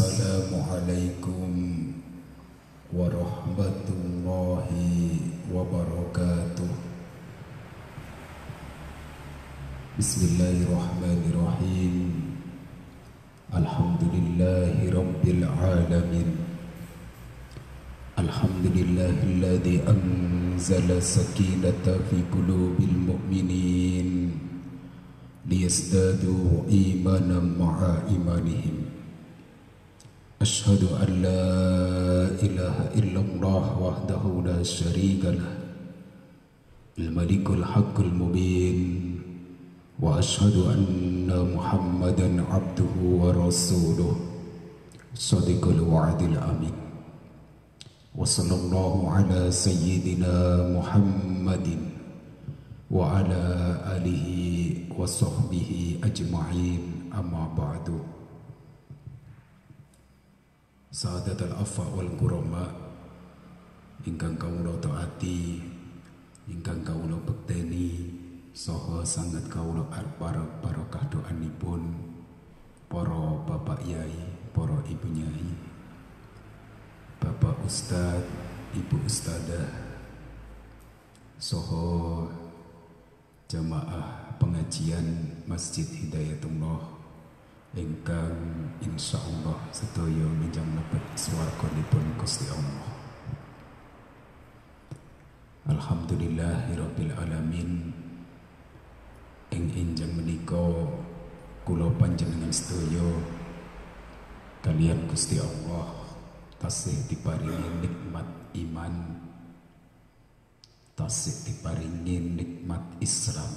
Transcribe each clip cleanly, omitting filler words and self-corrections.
Assalamualaikum warahmatullahi wabarakatuh. Bismillahirrahmanirrahim. Alhamdulillahi rabbil alamin. Alhamdulillahilladzi anzala sakinata fi qulubil mu'minin liyazdadu imanan ma'a imanihim. Ashhadu an la ilaha illallah wahdahu la syarika lah, al-malikul haqqul mubin, wa ashhadu anna Muhammadan abduhu wa rasuluh, shadiqul wa'dil amin. Wa sallallahu ala sayyidina Muhammadin wa ala alihi wa sahbihi ajma'in, amma ba'du. Sa'adatul afa wal kurama ingkang kawula taati, ingkang kawula bekteni, saha sanget kawula barokah doanipun para bapak yai, para ibu nyai, bapak ustad, ibu ustadzah, saha jamaah pengajian Masjid Hidayatullah ingkang insyaallah sedaya minjang lebet swarganipun Gusti Allah. Alhamdulillahirabbil alamin. Ing enjang menika kula panjenengan sedaya kaliyan Gusti Allah tasih diparingi nikmat iman, tasih diparingi nikmat Islam,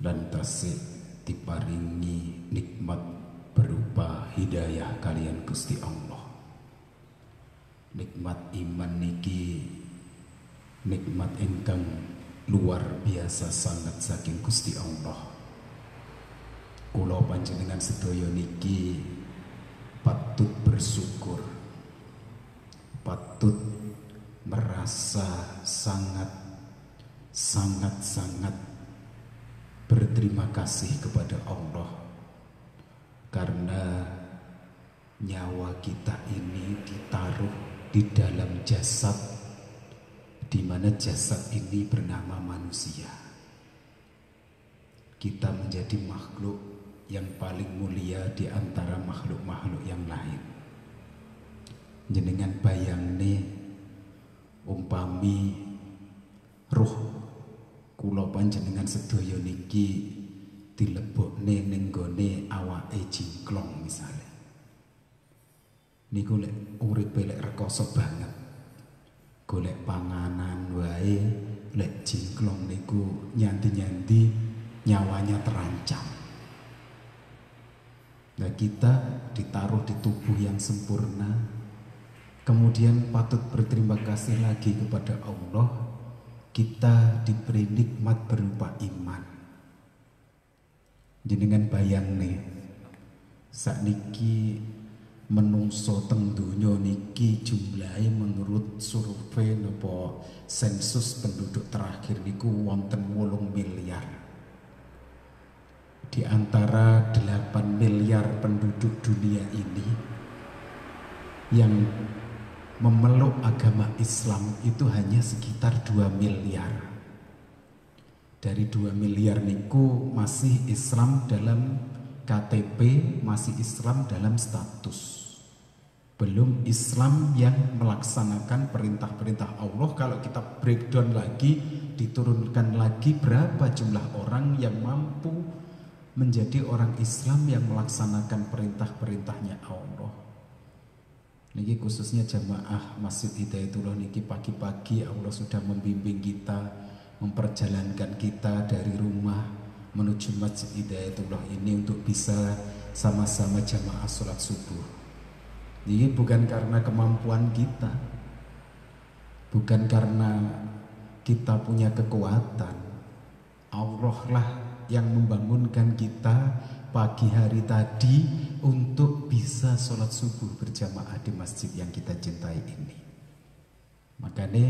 dan tasih diparingi nikmat berupa hidayah kalian Gusti Allah. Nikmat iman niki nikmat ingkang luar biasa sangat saking Gusti Allah. Kula panjenengan sedaya niki patut bersyukur, patut merasa sangat berterima kasih kepada Allah karena nyawa kita ini ditaruh di dalam jasad, di mana jasad ini bernama manusia. Kita menjadi makhluk yang paling mulia di antara makhluk-makhluk yang lain. Jenengan bayangne umpami ruh kula panjenengan sedaya niki dilebokne ning gone awake jingklong misale. Niku lek uripe lek rekoso banget, golek panganan wae, lek jingklong niku nyanti-nyanti nyawanya terancam. Nah, kita ditaruh di tubuh yang sempurna, kemudian patut berterima kasih lagi kepada Allah. Kita diberi nikmat berupa iman. Jenengan bayang nih, sakniki menungso teng donya niki jumlahe menurut survei napa sensus penduduk terakhir niku wonten 8 miliar. Di antara 8 miliar penduduk dunia ini yang memeluk agama Islam itu hanya sekitar 2 miliar. Dari 2 miliar niku masih Islam dalam KTP, masih Islam dalam status. Belum Islam yang melaksanakan perintah-perintah Allah. Kalau kita breakdown lagi, diturunkan lagi berapa jumlah orang yang mampu menjadi orang Islam yang melaksanakan perintah-perintahnya Allah. Niki khususnya jamaah Masjid Hidayatullah niki pagi-pagi Allah sudah membimbing kita, memperjalankan kita dari rumah menuju Masjid Hidayatullah ini untuk bisa sama-sama jamaah sholat subuh. Ini bukan karena kemampuan kita, bukan karena kita punya kekuatan. Allah lah yang membangunkan kita pagi hari tadi untuk bisa sholat subuh berjamaah di masjid yang kita cintai ini. Makanya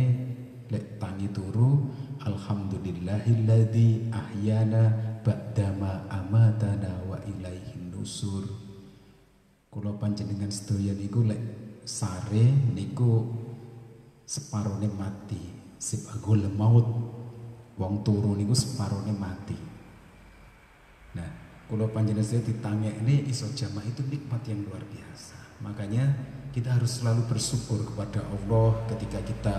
lek tangi turu, alhamdulillahilladzi ahyana. ahyana ba'dama amatana wa ilaihin nusur. Kula panjenengan sedaya niku lek sare niku separone mati, sibagul maut. Wong turu niku separone mati. Nah, kula panjenengan sedaya ditangekne iso jamaah itu nikmat yang luar biasa. Makanya kita harus selalu bersyukur kepada Allah ketika kita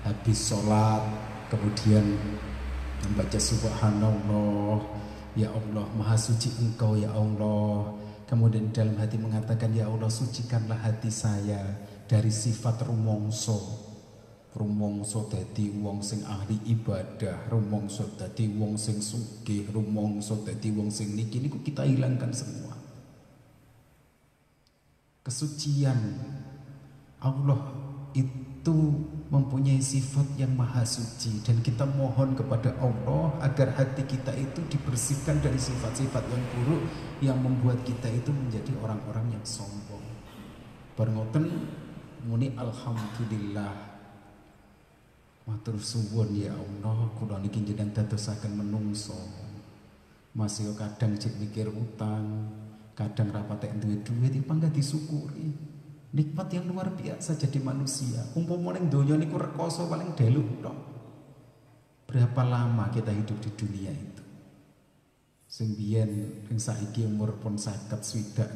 habis sholat, kemudian membaca subhanallah, ya Allah maha suci engkau ya Allah. Kemudian dalam hati mengatakan, ya Allah sucikanlah hati saya dari sifat rumongso. Rumongso dadi wong sing ahli ibadah, rumongso dadi wong sing sugih, rumongso dadi wong sing niki niku kita hilangkan semua. Kesucian Allah itu mempunyai sifat yang maha suci, dan kita mohon kepada Allah agar hati kita itu dibersihkan dari sifat-sifat yang buruk yang membuat kita itu menjadi orang-orang yang sombong. Barngoten muni alhamdulillah, matur suwun ya Allah, kula niki jenengan dadosaken menungso. Masih kadang cek mikir utang, kadang rapatek duwe duit iki pangga disyukuri. Nikmat yang luar biasa jadi manusia. Umpama ning donya niku rekoso paling deluk tok. Berapa lama kita hidup di dunia itu? Sing biyen sing saiki umur pun 50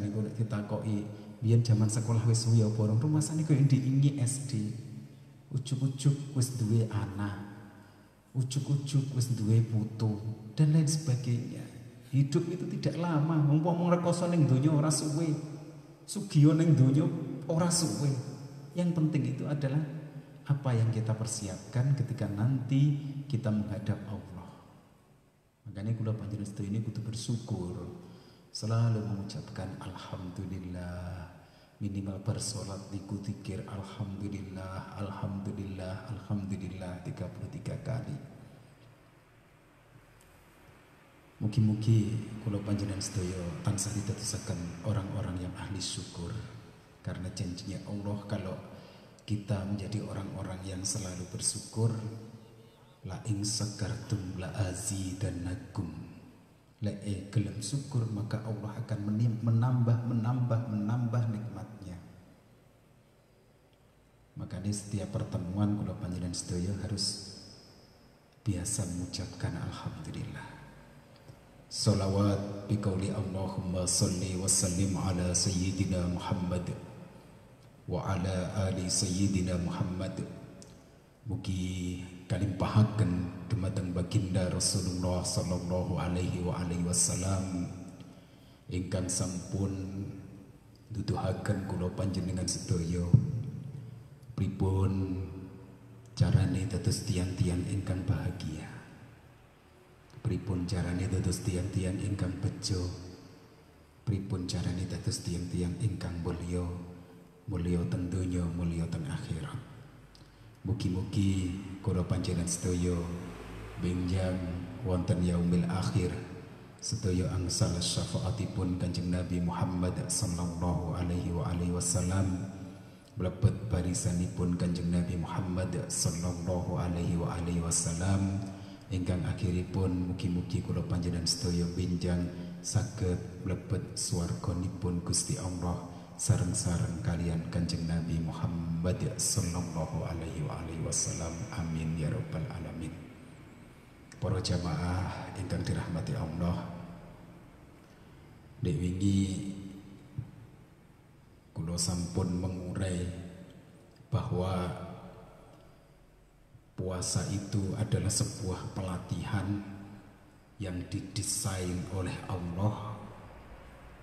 niku nek ditakoki, biyen zaman sekolah wis suwi apa ora? Rumasane koyo diingi SD. Ujuk-ujuk wis duwe anak. Ujuk-ujuk wis duwe putu dan lain sebagainya. Hidup itu tidak lama. Umpama rekoso ning donya ora suwe. Sugiyo ning donya ora suwe. Yang penting itu adalah apa yang kita persiapkan ketika nanti kita menghadap Allah. Makanya kula panjenengan sedaya ini kudu bersyukur, selalu mengucapkan alhamdulillah, minimal bersolat niku zikir alhamdulillah, alhamdulillah, alhamdulillah 33 kali. Mugi-mugi kula panjenengan sedaya tansah ditetesaken orang-orang yang ahli syukur, karena janjinya Allah kalau kita menjadi orang-orang yang selalu bersyukur, la ing sakartum la azidannakum, la gelem syukur maka Allah akan menambah nikmatnya. Makanya setiap pertemuan kula panjenengan sedaya harus biasa mengucapkan alhamdulillah. Salawat biqauli Allahumma salli wa sallim ala sayyidina Muhammad wa ala ali sayyidina Muhammad. Mugi kalimpahaken dumateng baginda Rasulullah sallallahu alaihi wasallam ingkang sampun nuduhaken kula panjenengan sedaya pripun carane dados tiyang-tiyang ingkang bahagia, pripun carane dados tiyang-tiyang ingkang bejo, pripun carane dados tiyang-tiyang ingkang mulya, mulya teng donya, mulya teng akhirat. Mugi-mugi kula panjenengan sedaya benjang wonten yaumil akhir sedaya angsal syafaatipun Kanjeng Nabi Muhammad sallallahu alaihi wasallam, mlebet barisanipun Kanjeng Nabi Muhammad sallallahu alaihi wasallam ingkang akhiripun mugi-mugi kula panjenengan sedaya benjang saged mlebet swarganipun Gusti Allah sareng-sareng kalian Kanjeng Nabi Muhammad sallallahu alaihi wasallam. Amin ya rabbal alamin. Para jamaah ingkang dirahmati Allah, dek wingi kula sampun mengurai bahwa puasa itu adalah sebuah pelatihan yang didesain oleh Allah,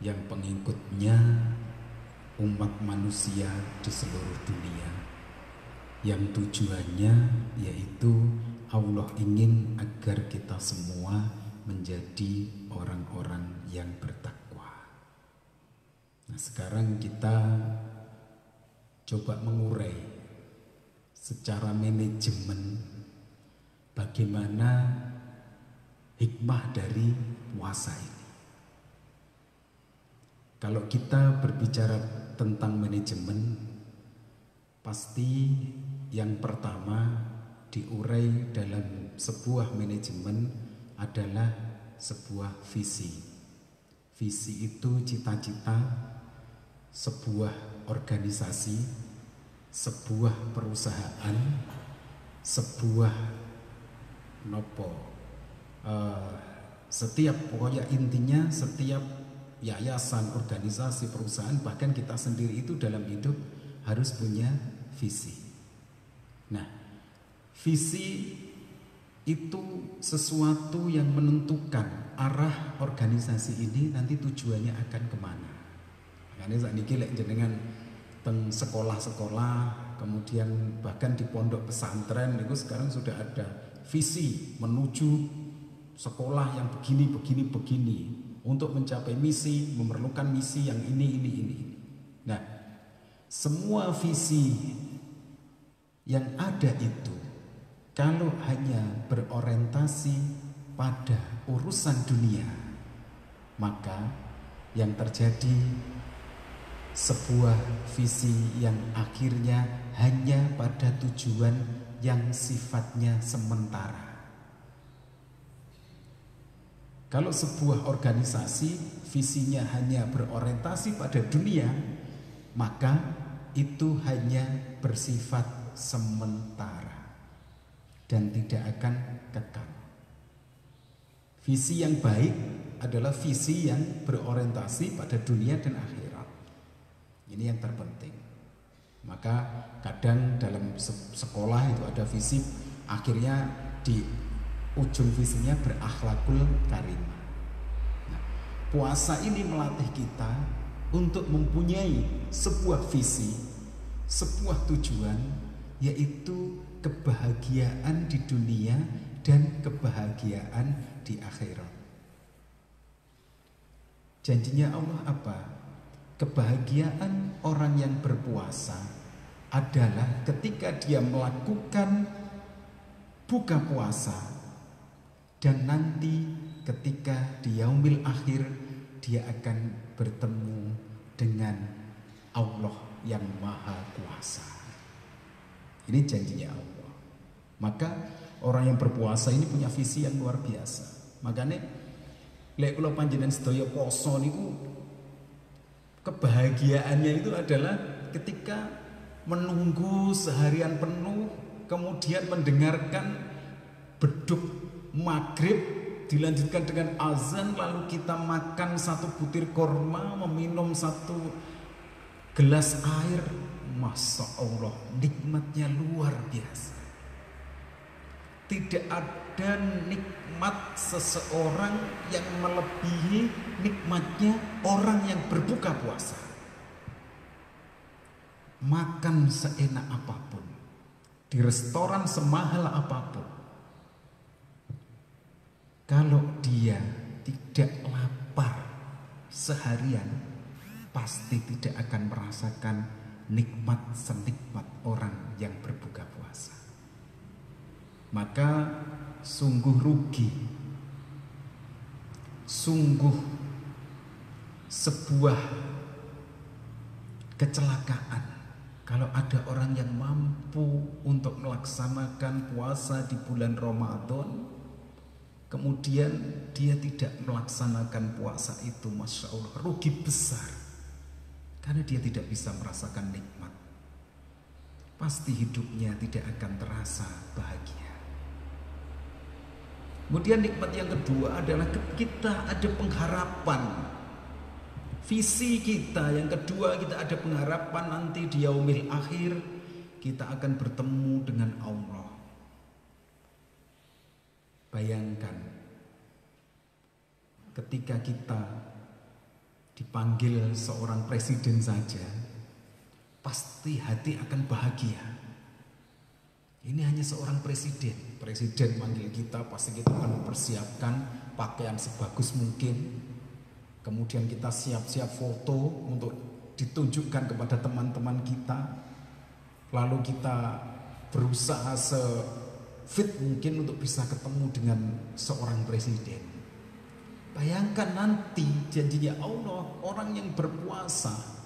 yang pengikutnya umat manusia di seluruh dunia, yang tujuannya yaitu Allah ingin agar kita semua menjadi orang-orang yang bertakwa. Nah, sekarang kita coba mengurai secara manajemen bagaimana hikmah dari puasa ini. Kalau kita berbicara tentang manajemen, pasti yang pertama diurai dalam sebuah manajemen adalah sebuah visi. Visi itu cita-cita sebuah organisasi, sebuah perusahaan, sebuah setiap, pokoknya intinya setiap yayasan, organisasi, perusahaan, bahkan kita sendiri itu dalam hidup harus punya visi. Nah, visi itu sesuatu yang menentukan arah organisasi ini nanti tujuannya akan kemana. Makanya saat ini lek jenengan teng sekolah-sekolah, kemudian bahkan di pondok pesantren itu sekarang sudah ada visi menuju sekolah yang begini untuk mencapai misi, memerlukan misi yang ini. Nah, semua visi yang ada itu kalau hanya berorientasi pada urusan dunia, maka yang terjadi sebuah visi yang akhirnya hanya pada tujuan yang sifatnya sementara. Kalau sebuah organisasi visinya hanya berorientasi pada dunia, maka itu hanya bersifat sementara dan tidak akan kekal. Visi yang baik adalah visi yang berorientasi pada dunia dan akhirat. Ini yang terpenting. Maka kadang dalam sekolah itu ada visi, akhirnya di ujung visinya berakhlakul karimah. Nah, puasa ini melatih kita untuk mempunyai sebuah visi, sebuah tujuan, yaitu kebahagiaan di dunia dan kebahagiaan di akhirat. Janjinya Allah apa? Kebahagiaan orang yang berpuasa adalah ketika dia melakukan buka puasa, dan nanti ketika di yaumil akhir dia akan bertemu dengan Allah yang Maha Kuasa. Ini janjinya Allah. Maka orang yang berpuasa ini punya visi yang luar biasa. Makanya lek kula panjenengan sedaya poso niku kebahagiaannya itu adalah ketika menunggu seharian penuh, kemudian mendengarkan beduk maghrib, dilanjutkan dengan azan, lalu kita makan satu butir korma, meminum satu gelas air. Masya Allah, nikmatnya luar biasa. Tidak ada nikmat seseorang yang melebihi nikmatnya orang yang berbuka puasa. Makan seenak apapun, di restoran semahal apapun, kalau dia tidak lapar seharian, pasti tidak akan merasakan nikmat senikmat orang yang berbuka puasa. Maka sungguh rugi, sungguh sebuah kecelakaan kalau ada orang yang mampu untuk melaksanakan puasa di bulan Ramadan, kemudian dia tidak melaksanakan puasa itu. Masya Allah, rugi besar, karena dia tidak bisa merasakan nikmat. Pasti hidupnya tidak akan terasa bahagia. Kemudian nikmat yang kedua adalah kita ada pengharapan. Visi kita yang kedua, kita ada pengharapan nanti di yaumil akhir kita akan bertemu dengan Allah. Bayangkan ketika kita dipanggil seorang presiden saja, pasti hati akan bahagia. Ini hanya seorang presiden. Presiden manggil kita, pasti kita akan mempersiapkan pakaian sebagus mungkin. Kemudian kita siap-siap foto untuk ditunjukkan kepada teman-teman kita. Lalu kita berusaha se-fit mungkin untuk bisa ketemu dengan seorang presiden. Bayangkan nanti janjinya Allah, orang yang berpuasa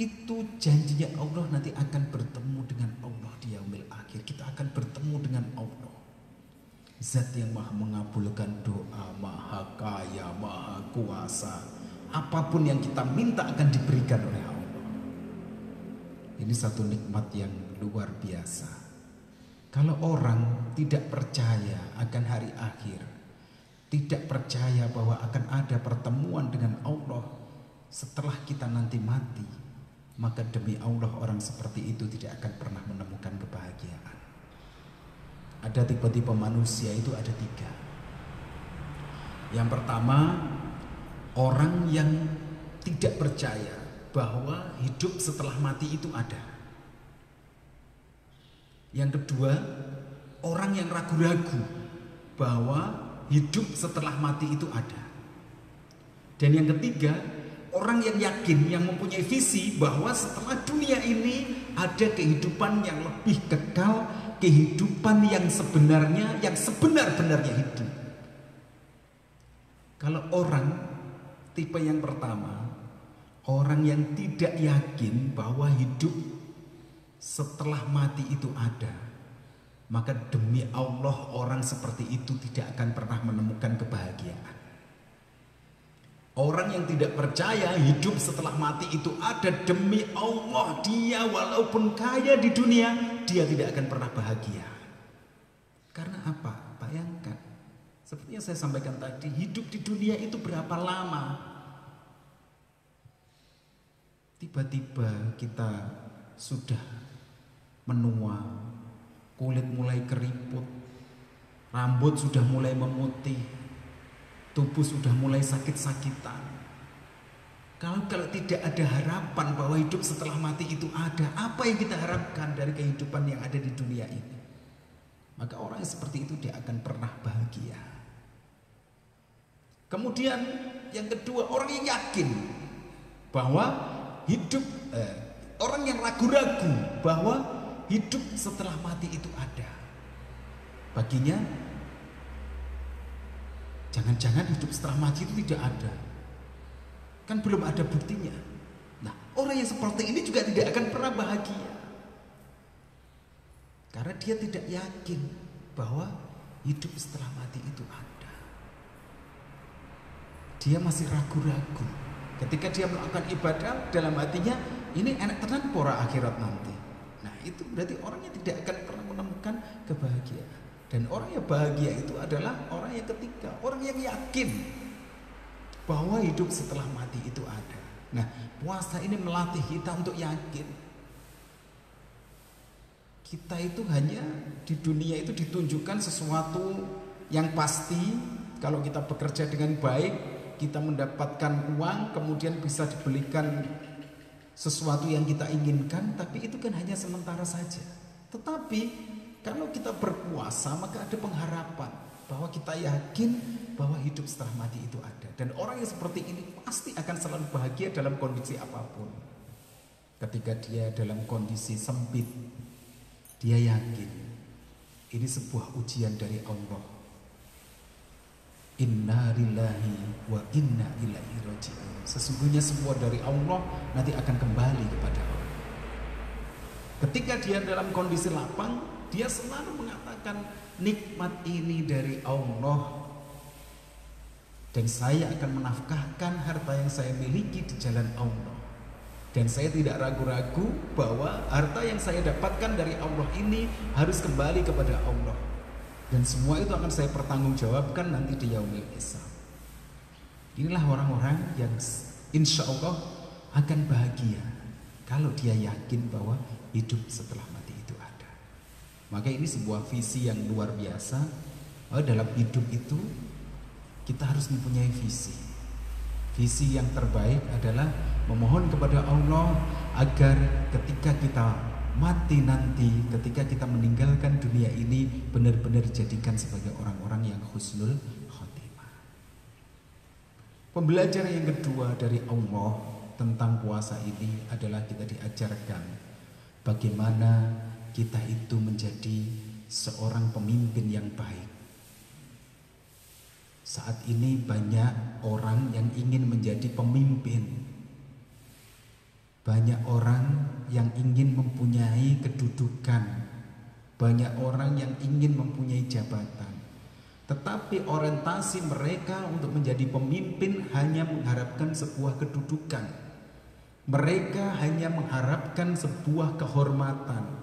itu janjinya Allah nanti akan bertemu dengan Allah di yaumil akhir. Kita akan bertemu dengan Allah, Zat yang maha mengabulkan doa, maha kaya, maha kuasa. Apapun yang kita minta akan diberikan oleh Allah. Ini satu nikmat yang luar biasa. Kalau orang tidak percaya akan hari akhir, tidak percaya bahwa akan ada pertemuan dengan Allah setelah kita nanti mati, maka demi Allah orang seperti itu tidak akan pernah menemukan kebahagiaan. Ada tipe-tipe manusia itu ada 3. Yang pertama, orang yang tidak percaya bahwa hidup setelah mati itu ada. Yang kedua, orang yang ragu-ragu bahwa hidup setelah mati itu ada. Dan yang ketiga, orang yang yakin, yang mempunyai visi bahwa setelah dunia ini ada kehidupan yang lebih kekal, kehidupan yang sebenarnya, yang sebenar-benarnya hidup. Kalau orang tipe yang pertama, orang yang tidak yakin bahwa hidup setelah mati itu ada, maka demi Allah orang seperti itu tidak akan pernah menemukan kebahagiaan. Orang yang tidak percaya hidup setelah mati itu ada, demi Allah dia walaupun kaya di dunia, dia tidak akan pernah bahagia. Karena apa? Bayangkan, seperti yang saya sampaikan tadi, hidup di dunia itu berapa lama? Tiba-tiba kita sudah menua, kulit mulai keriput, rambut sudah mulai memutih, tubuh sudah mulai sakit-sakitan. Kalau tidak ada harapan bahwa hidup setelah mati itu ada, apa yang kita harapkan dari kehidupan yang ada di dunia ini? Maka orang yang seperti itu dia akan pernah bahagia. Kemudian yang kedua, orang yang yakin bahwa hidup, orang yang ragu-ragu bahwa hidup setelah mati itu ada. Baginya, jangan-jangan hidup setelah mati itu tidak ada. Kan belum ada buktinya. Nah, orang yang seperti ini juga tidak akan pernah bahagia. Karena dia tidak yakin bahwa hidup setelah mati itu ada. Dia masih ragu-ragu. Ketika dia melakukan ibadah, dalam hatinya, ini enak tenan pora akhirat nanti. Nah, itu berarti orang yang tidak akan pernah menemukan kebahagiaan. Dan orang yang bahagia itu adalah orang yang ketiga, orang yang yakin bahwa hidup setelah mati itu ada. Nah, puasa ini melatih kita untuk yakin. Kita itu hanya di dunia itu ditunjukkan sesuatu yang pasti. Kalau kita bekerja dengan baik, kita mendapatkan uang, kemudian bisa dibelikan sesuatu yang kita inginkan, tapi itu kan hanya sementara saja. Tetapi kalau kita berpuasa, maka ada pengharapan bahwa kita yakin bahwa hidup setelah mati itu ada. Dan orang yang seperti ini pasti akan selalu bahagia dalam kondisi apapun. Ketika dia dalam kondisi sempit, dia yakin ini sebuah ujian dari Allah. Inna lillahi wa inna ilaihi raji'un. Sesungguhnya semua dari Allah nanti akan kembali kepada Allah. Ketika dia dalam kondisi lapang, dia selalu mengatakan nikmat ini dari Allah, dan saya akan menafkahkan harta yang saya miliki di jalan Allah. Dan saya tidak ragu-ragu bahwa harta yang saya dapatkan dari Allah ini harus kembali kepada Allah. Dan semua itu akan saya pertanggungjawabkan nanti di yaumil hisab. Inilah orang-orang yang insya Allah akan bahagia kalau dia yakin bahwa hidup setelah mati itu ada. Maka ini sebuah visi yang luar biasa. Dalam hidup itu kita harus mempunyai visi. Visi yang terbaik adalah memohon kepada Allah agar ketika kita mati nanti, ketika kita meninggalkan dunia ini, benar-benar dijadikan sebagai orang-orang yang husnul khotimah. Pembelajaran yang kedua dari Allah tentang puasa ini adalah kita diajarkan bagaimana kita itu menjadi seorang pemimpin yang baik. Saat ini banyak orang yang ingin menjadi pemimpin. Banyak orang yang ingin mempunyai kedudukan. Banyak orang yang ingin mempunyai jabatan. Tetapi orientasi mereka untuk menjadi pemimpin hanya mengharapkan sebuah kedudukan. Mereka hanya mengharapkan sebuah kehormatan.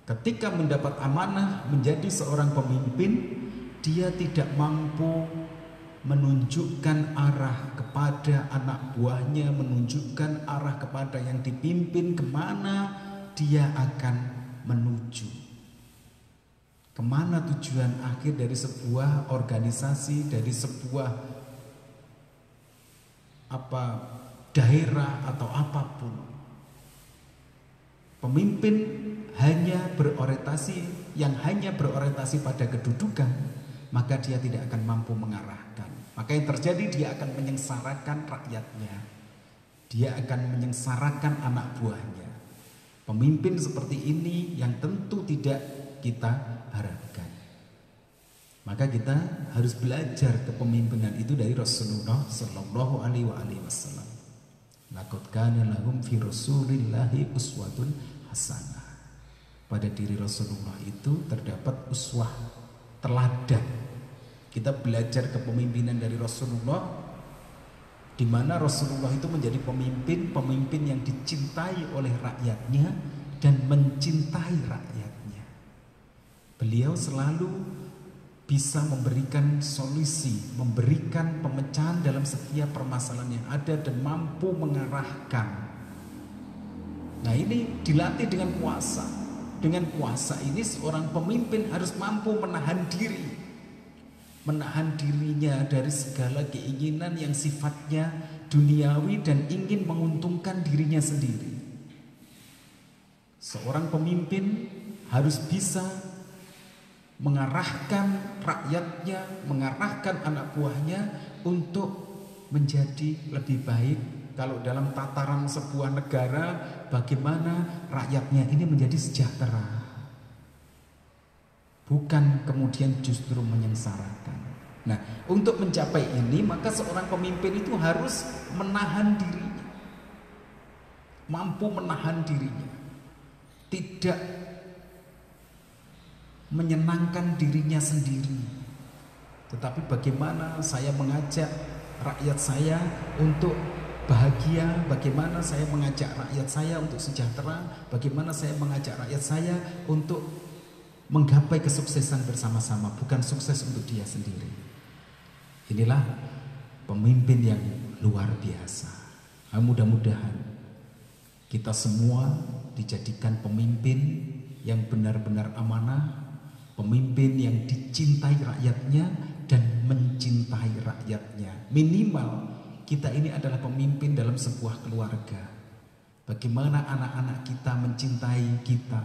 Ketika mendapat amanah menjadi seorang pemimpin, dia tidak mampu menunjukkan arah kepada anak buahnya, menunjukkan arah kepada yang dipimpin kemana dia akan menuju. Kemana tujuan akhir dari sebuah organisasi, dari sebuah daerah atau apapun. Pemimpin yang hanya berorientasi pada kedudukan, maka dia tidak akan mampu mengarahkan. Maka yang terjadi, dia akan menyengsarakan rakyatnya, dia akan menyengsarakan anak buahnya. Pemimpin seperti ini yang tentu tidak kita harapkan. Maka kita harus belajar kepemimpinan itu dari Rasulullah Sallallahu Alaihi Wasallam. Laqad kana lahum fi Rasulillahi uswatun hasanah. Pada diri Rasulullah itu terdapat uswah, teladan. Kita belajar kepemimpinan dari Rasulullah, di mana Rasulullah itu menjadi pemimpin yang dicintai oleh rakyatnya dan mencintai rakyatnya. Beliau selalu bisa memberikan solusi, memberikan pemecahan dalam setiap permasalahan yang ada dan mampu mengarahkan. Nah, ini dilatih dengan puasa. Dengan puasa ini seorang pemimpin harus mampu menahan dirinya dari segala keinginan yang sifatnya duniawi dan ingin menguntungkan dirinya sendiri. Seorang pemimpin harus bisa mengarahkan rakyatnya, mengarahkan anak buahnya untuk menjadi lebih baik. Kalau dalam tataran sebuah negara, bagaimana rakyatnya ini menjadi sejahtera, bukan kemudian justru menyengsarakan. Nah, untuk mencapai ini, maka seorang pemimpin itu harus menahan dirinya, mampu menahan dirinya, tidak menyenangkan dirinya sendiri, tetapi bagaimana saya mengajak rakyat saya untuk bahagia, bagaimana saya mengajak rakyat saya untuk sejahtera, bagaimana saya mengajak rakyat saya untuk menggapai kesuksesan bersama-sama, bukan sukses untuk dia sendiri. Inilah pemimpin yang luar biasa. Mudah-mudahan kita semua dijadikan pemimpin yang benar-benar amanah, pemimpin yang dicintai rakyatnya dan mencintai rakyatnya. Minimal kita ini adalah pemimpin dalam sebuah keluarga. Bagaimana anak-anak kita mencintai kita,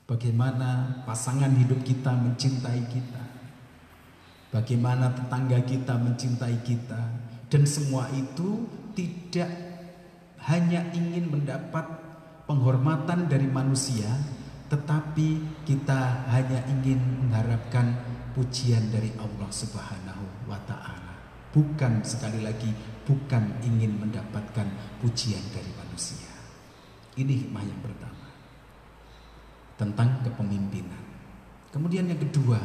bagaimana pasangan hidup kita mencintai kita, bagaimana tetangga kita mencintai kita. Dan semua itu tidak hanya ingin mendapat penghormatan dari manusia, tetapi kita hanya ingin mengharapkan pujian dari Allah Subhanahu wa Ta'ala. Bukan, sekali lagi, bukan ingin mendapatkan pujian dari manusia. Ini hikmah yang pertama tentang kepemimpinan. Kemudian yang kedua,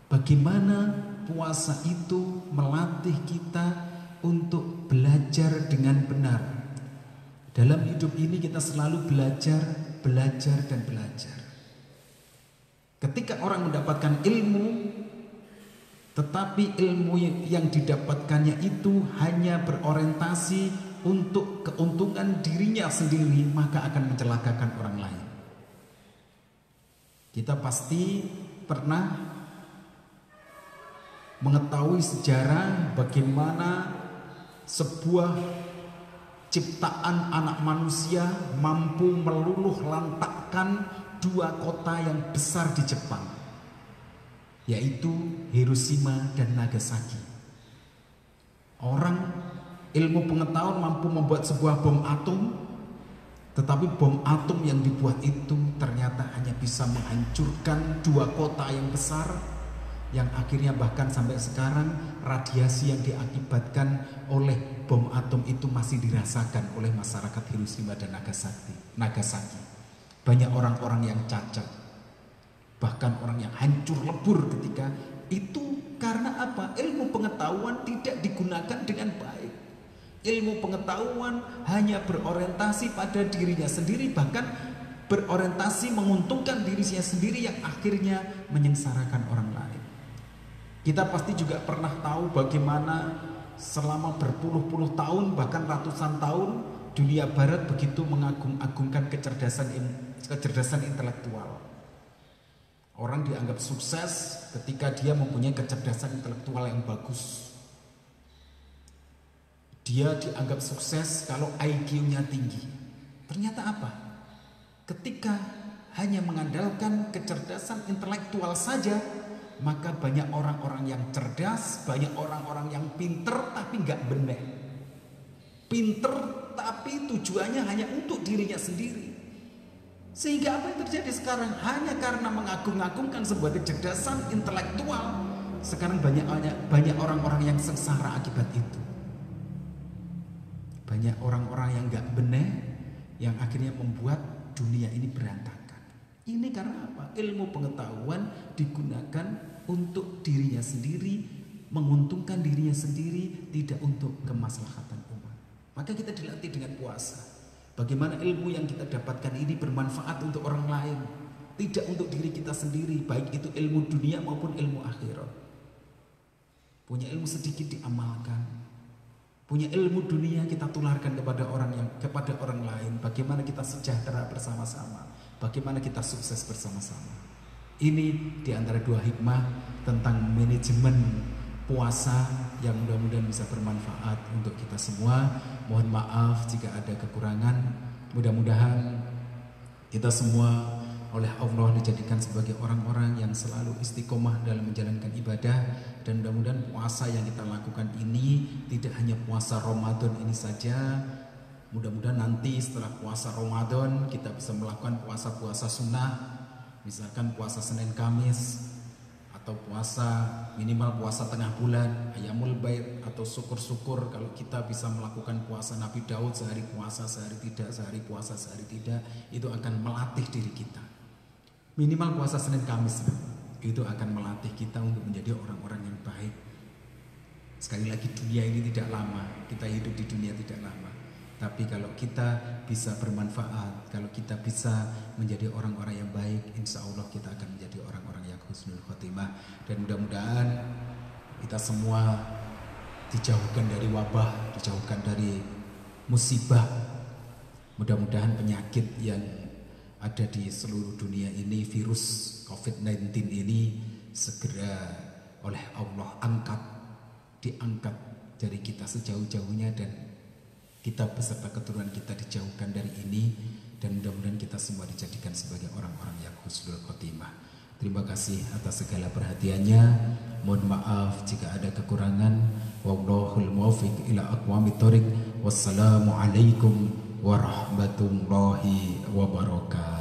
bagaimana puasa itu melatih kita untuk belajar dengan benar. Dalam hidup ini kita selalu belajar dan belajar. Ketika orang mendapatkan ilmu, tetapi ilmu yang didapatkannya itu hanya berorientasi untuk keuntungan dirinya sendiri, maka akan mencelakakan orang lain. Kita pasti pernah mengetahui sejarah bagaimana sebuah ciptaan anak manusia mampu meluluh lantakkan dua kota yang besar di Jepang, yaitu Hiroshima dan Nagasaki. Orang ilmu pengetahuan mampu membuat sebuah bom atom, tetapi bom atom yang dibuat itu ternyata hanya bisa menghancurkan dua kota yang besar, yang akhirnya bahkan sampai sekarang radiasi yang diakibatkan oleh bom atom itu masih dirasakan oleh masyarakat Hiroshima dan Nagasaki. Banyak orang-orang yang cacat, bahkan orang yang hancur lebur ketika itu. Karena apa? Ilmu pengetahuan tidak digunakan dengan baik. Ilmu pengetahuan hanya berorientasi pada dirinya sendiri, bahkan berorientasi menguntungkan dirinya sendiri yang akhirnya menyengsarakan orang lain. Kita pasti juga pernah tahu bagaimana selama berpuluh-puluh tahun bahkan ratusan tahun dunia barat begitu mengagung-agungkan kecerdasan intelektual. Orang dianggap sukses ketika dia mempunyai kecerdasan intelektual yang bagus. Dia dianggap sukses kalau IQ-nya tinggi. Ternyata apa? Ketika hanya mengandalkan kecerdasan intelektual saja, maka banyak orang-orang yang cerdas, banyak orang-orang yang pinter tapi nggak benar. Pinter tapi tujuannya hanya untuk dirinya sendiri. Sehingga apa yang terjadi sekarang? Hanya karena mengagung-agungkan sebuah kecerdasan intelektual, sekarang banyak orang-orang yang sengsara akibat itu. Banyak orang-orang yang gak benar, yang akhirnya membuat dunia ini berantakan. Ini karena apa? Ilmu pengetahuan digunakan untuk dirinya sendiri, menguntungkan dirinya sendiri, tidak untuk kemaslahatan umat. Maka kita dilatih dengan puasa. Bagaimana ilmu yang kita dapatkan ini bermanfaat untuk orang lain, tidak untuk diri kita sendiri, baik itu ilmu dunia maupun ilmu akhirat. Punya ilmu sedikit diamalkan. Punya ilmu dunia kita tularkan kepada orang lain. Bagaimana kita sejahtera bersama-sama, bagaimana kita sukses bersama-sama. Ini diantara dua hikmah tentang manajemen puasa yang mudah-mudahan bisa bermanfaat untuk kita semua. Mohon maaf jika ada kekurangan. Mudah-mudahan kita semua oleh Allah dijadikan sebagai orang-orang yang selalu istiqomah dalam menjalankan ibadah, dan mudah-mudahan puasa yang kita lakukan ini tidak hanya puasa Ramadan ini saja. Mudah-mudahan nanti setelah puasa Ramadan kita bisa melakukan puasa-puasa sunnah, misalkan puasa Senin Kamis, atau puasa minimal puasa tengah bulan, Ayyamul Bait, atau syukur-syukur kalau kita bisa melakukan puasa Nabi Daud, sehari puasa sehari tidak, sehari puasa sehari tidak. Itu akan melatih diri kita. Minimal puasa Senin Kamis itu akan melatih kita untuk menjadi orang-orang yang baik. Sekali lagi, dunia ini tidak lama, kita hidup di dunia tidak lama. Tapi kalau kita bisa bermanfaat, kalau kita bisa menjadi orang-orang yang baik, insya Allah kita akan menjadi orang-orang yang husnul khotimah. Dan mudah-mudahan kita semua dijauhkan dari wabah, dijauhkan dari musibah. Mudah-mudahan penyakit yang ada di seluruh dunia ini, virus COVID-19 ini, segera oleh Allah diangkat dari kita sejauh-jauhnya, dan kita beserta keturunan kita dijauhkan dari ini, dan mudah-mudahan kita semua dijadikan sebagai orang-orang yang husnul khotimah. Terima kasih atas segala perhatiannya. Mohon maaf jika ada kekurangan. Wallahul muwaffiq ila aqwamit thoriq. Wassalamualaikum warahmatullahi wabarakatuh.